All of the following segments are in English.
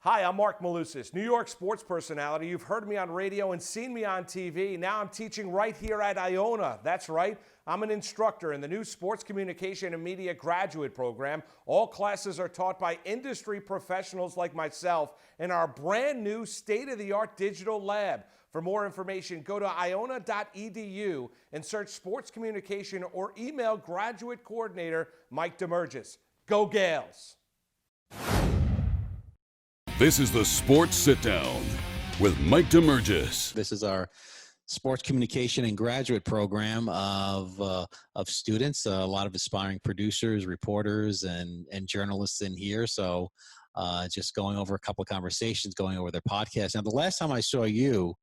Hi, I'm Mark Malusis, New York sports personality. You've heard me on radio and seen me on TV. Now I'm teaching right here at Iona. That's right. I'm an instructor in the new Sports Communication and Media Graduate Program. All classes are taught by industry professionals like myself in our brand new state-of-the-art digital lab. For more information, go to iona.edu and search sports communication or email graduate coordinator Mike Damergis. Go Gales! This is the Sports Sit Down with Mike Damergis. This is our sports communication and graduate program of students, a lot of aspiring producers, reporters, and journalists in here. So just going over a couple of conversations, going over their podcast. Now, the last time I saw you,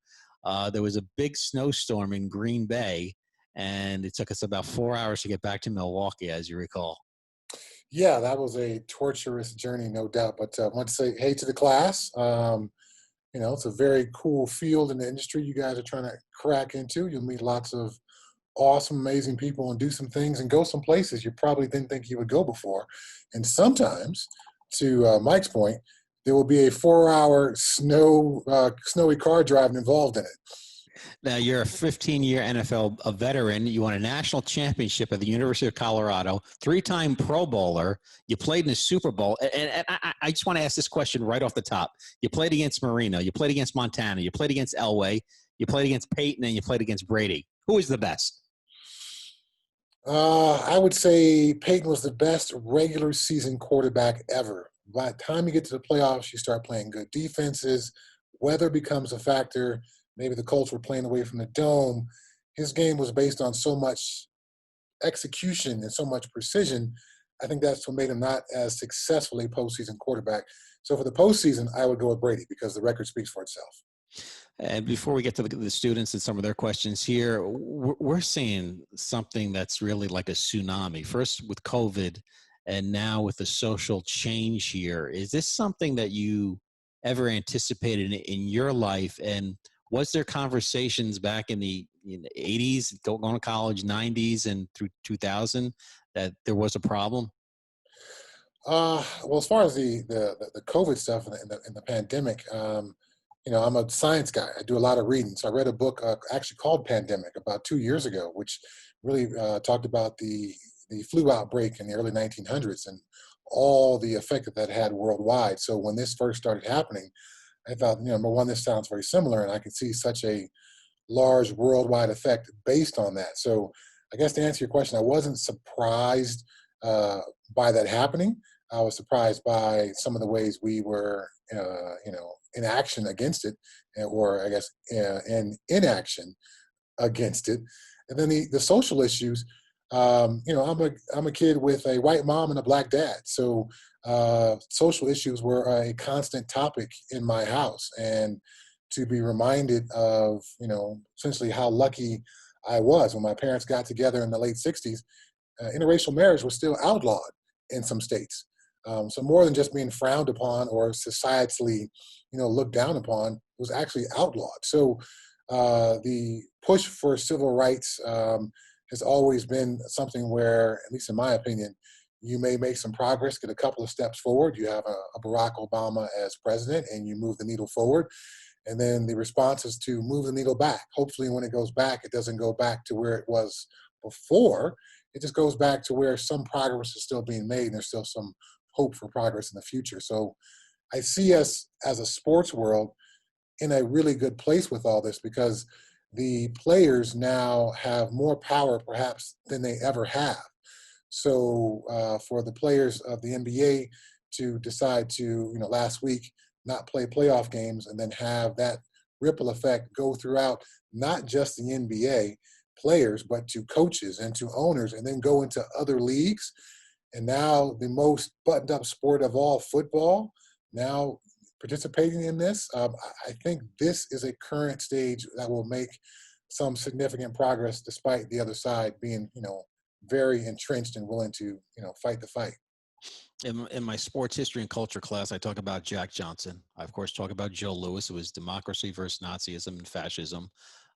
there was a big snowstorm in Green Bay, and it took us about 4 hours to get back to Milwaukee, as you recall. Yeah, that was a torturous journey, no doubt. But I want to say hey to the class. It's a very cool field in the industry you guys are trying to crack into. You'll meet lots of awesome, amazing people and do some things and go some places you probably didn't think you would go before. And sometimes, to Mike's point, there will be a 4-hour snowy car driving involved in it. Now, you're a 15-year NFL veteran. You won a national championship at the University of Colorado, 3-time Pro Bowler. You played in the Super Bowl. And I just want to ask this question right off the top. You played against Marino. You played against Montana. You played against Elway. You played against Peyton, and you played against Brady. Who is the best? I would say Peyton was the best regular season quarterback ever. By the time you get to the playoffs, you start playing good defenses. Weather becomes a factor. Maybe the Colts were playing away from the dome. His game was based on so much execution and so much precision. I think that's what made him not as successful a postseason quarterback. So for the postseason, I would go with Brady because the record speaks for itself. And before we get to the students and some of their questions here, we're seeing something that's really like a tsunami. First with COVID, and now with the social change here. Is this something that you ever anticipated in your life? And was there conversations back in the 80s, going to college, 90s, and through 2000 that there was a problem? Well, as far as the COVID stuff and the pandemic, I'm a science guy. I do a lot of reading. So I read a book actually called Pandemic about 2 years ago, which really talked about the flu outbreak in the early 1900s and all the effect that had worldwide. So when this first started happening, I thought, number one, this sounds very similar, and I could see such a large worldwide effect based on that. So I guess to answer your question, I wasn't surprised by that happening. I was surprised by some of the ways we were, in action against it, or I guess in inaction against it. And then the social issues. I'm a kid with a white mom and a black dad, so social issues were a constant topic in my house. And to be reminded of, essentially how lucky I was when my parents got together in the late 60s, interracial marriage was still outlawed in some states. So more than just being frowned upon or societally, looked down upon, it was actually outlawed. So the push for civil rights has always been something where, at least in my opinion, you may make some progress, get a couple of steps forward. You have a Barack Obama as president, and you move the needle forward. And then the response is to move the needle back. Hopefully when it goes back, it doesn't go back to where it was before. It just goes back to where some progress is still being made, and there's still some hope for progress in the future. So I see us as a sports world in a really good place with all this, because the players now have more power perhaps than they ever have. So for the players of the NBA to decide to, last week, not play playoff games and then have that ripple effect go throughout not just the NBA players, but to coaches and to owners, and then go into other leagues. And now the most buttoned up sport of all, football, now participating in this. I think this is a current stage that will make some significant progress, despite the other side being, very entrenched and willing to, fight the fight. In my sports history and culture class, I talk about Jack Johnson. I, of course, talk about Joe Louis. It was democracy versus Nazism and fascism.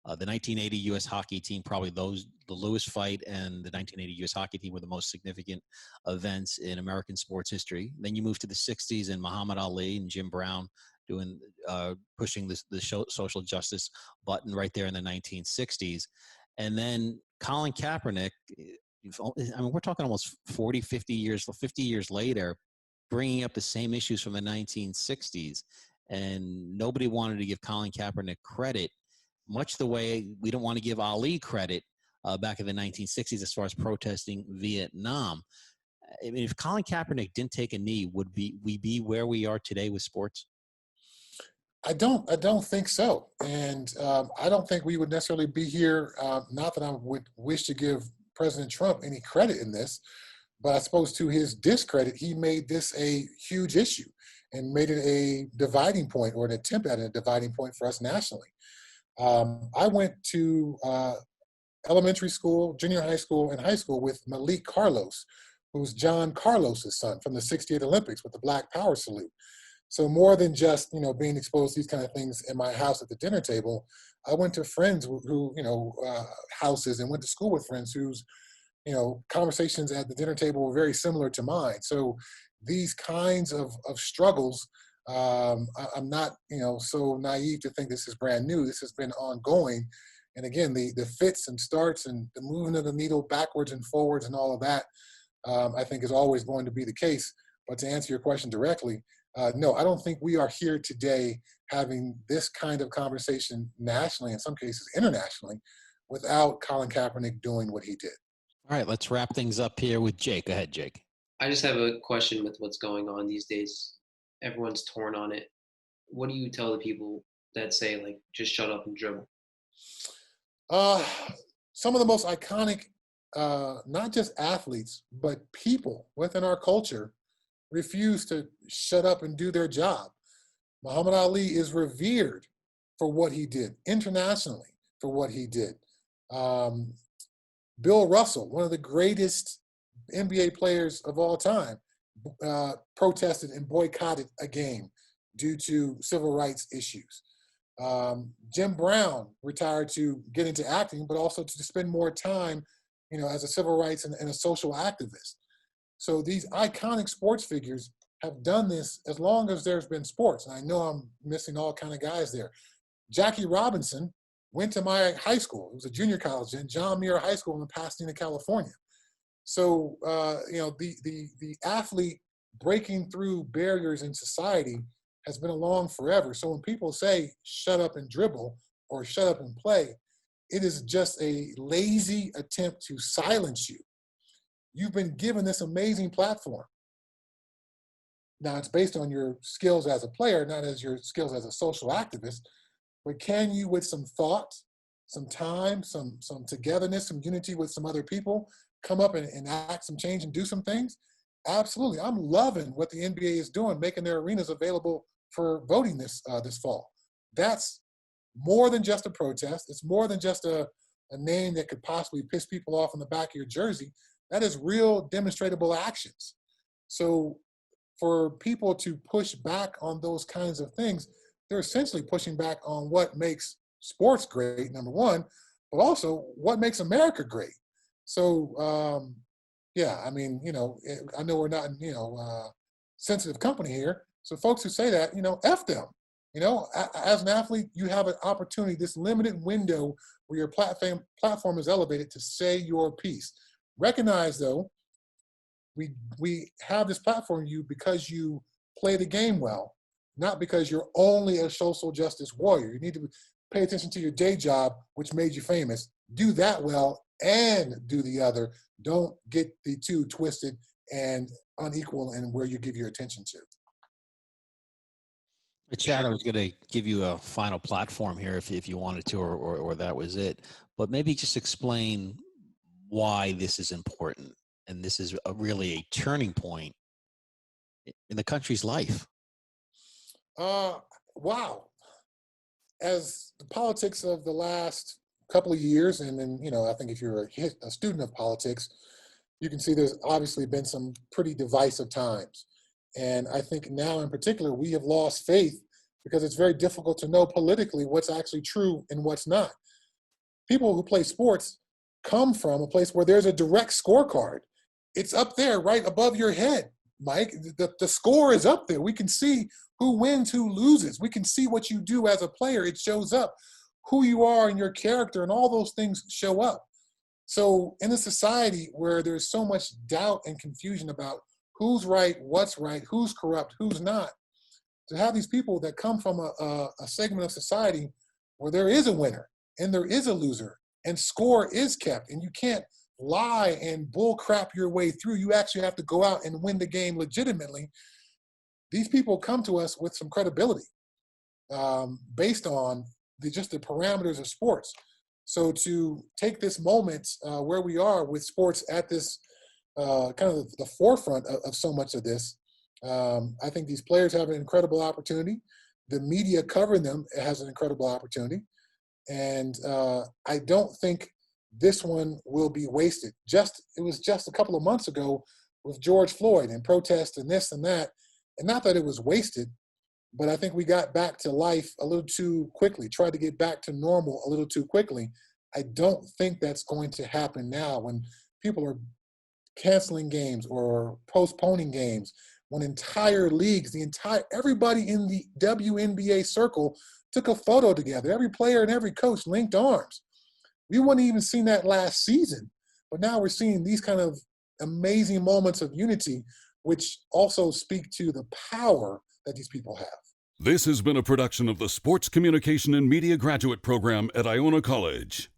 The 1980 U.S. hockey team, probably the Lewis fight and the 1980 U.S. hockey team were the most significant events in American sports history. Then you move to the 60s and Muhammad Ali and Jim Brown doing pushing the social justice button right there in the 1960s. And then Colin Kaepernick, I mean, we're talking almost 40, 50 years later, bringing up the same issues from the 1960s. And nobody wanted to give Colin Kaepernick credit, much the way we don't want to give Ali credit back in the 1960s as far as protesting Vietnam. I mean, if Colin Kaepernick didn't take a knee, would we be where we are today with sports? I don't think so, and I don't think we would necessarily be here. Not that I would wish to give President Trump any credit in this, but I suppose to his discredit, he made this a huge issue and made it a dividing point, or an attempt at a dividing point for us nationally. I went to elementary school, junior high school, and high school with Malik Carlos, who's John Carlos's son from the '68 Olympics with the Black Power salute. So more than just, being exposed to these kind of things in my house at the dinner table, I went to friends who houses, and went to school with friends whose, conversations at the dinner table were very similar to mine. So these kinds of struggles, I'm not, so naive to think this is brand new. This has been ongoing. And again, the fits and starts and the moving of the needle backwards and forwards and all of that, I think is always going to be the case. But to answer your question directly, no, I don't think we are here today having this kind of conversation nationally, in some cases internationally, without Colin Kaepernick doing what he did. All right, let's wrap things up here with Jake. Go ahead, Jake. I just have a question with what's going on these days. Everyone's torn on it. What do you tell the people that say, like, just shut up and dribble? Some of the most iconic, not just athletes, but people within our culture refuse to shut up and do their job. Muhammad Ali is revered for what he did, internationally for what he did. Bill Russell, one of the greatest NBA players of all time, protested and boycotted a game due to civil rights issues. Jim Brown retired to get into acting, but also to spend more time, as a civil rights and a social activist. So these iconic sports figures have done this as long as there's been sports. And I know I'm missing all kind of guys there. Jackie Robinson went to my high school. It was a junior college in John Muir High School in Pasadena, California. So, the athlete breaking through barriers in society has been along forever. So when people say, shut up and dribble or shut up and play, it is just a lazy attempt to silence you. You've been given this amazing platform. Now, it's based on your skills as a player, not as your skills as a social activist. But can you, with some thought, some time, some togetherness, some unity with some other people, come up and enact some change and do some things? Absolutely. I'm loving what the NBA is doing, making their arenas available for voting this fall. That's more than just a protest. It's more than just a name that could possibly piss people off on the back of your jersey. That is real demonstratable actions. So for people to push back on those kinds of things, they're essentially pushing back on what makes sports great, number one, but also what makes America great. So, I mean, I know we're not in, sensitive company here. So folks who say that, F them. As an athlete, you have an opportunity, this limited window where your platform is elevated to say your piece. Recognize, though, we have this platform you because you play the game well, not because you're only a social justice warrior. You need to pay attention to your day job, which made you famous. Do that well and do the other. Don't get the two twisted and unequal in where you give your attention to. Chad, I was going to give you a final platform here if you wanted to, or that was it. But maybe just explain why this is important. And this is really a turning point in the country's life. Wow. As the politics of the last couple of years, and then, I think if you're a student of politics, you can see there's obviously been some pretty divisive times. And I think now in particular, we have lost faith because it's very difficult to know politically what's actually true and what's not. people who play sports come from a place where there's a direct scorecard. It's up there right above your head, Mike. The score is up there. We can see who wins, who loses. We can see what you do as a player. It shows up. Who you are and your character and all those things show up. So in a society where there's so much doubt and confusion about who's right, who's corrupt, who's not, to have these people that come from a segment of society where there is a winner and there is a loser and score is kept, and you can't lie and bull crap your way through. You actually have to go out and win the game legitimately. These people come to us with some credibility based on just the parameters of sports. So to take this moment where we are with sports at this kind of the forefront of so much of this, I think these players have an incredible opportunity. The media covering them has an incredible opportunity. And I don't think this one will be wasted. It was just a couple of months ago with George Floyd and protest and this and that. And not that it was wasted, but I think we got back to life a little too quickly, tried to get back to normal a little too quickly. I don't think that's going to happen now when people are canceling games or postponing games, when entire leagues, everybody in the WNBA circle took a photo together. Every player and every coach linked arms. We wouldn't even seen that last season, but now we're seeing these kind of amazing moments of unity, which also speak to the power that these people have. This has been a production of the Sports Communication and Media Graduate Program at Iona College.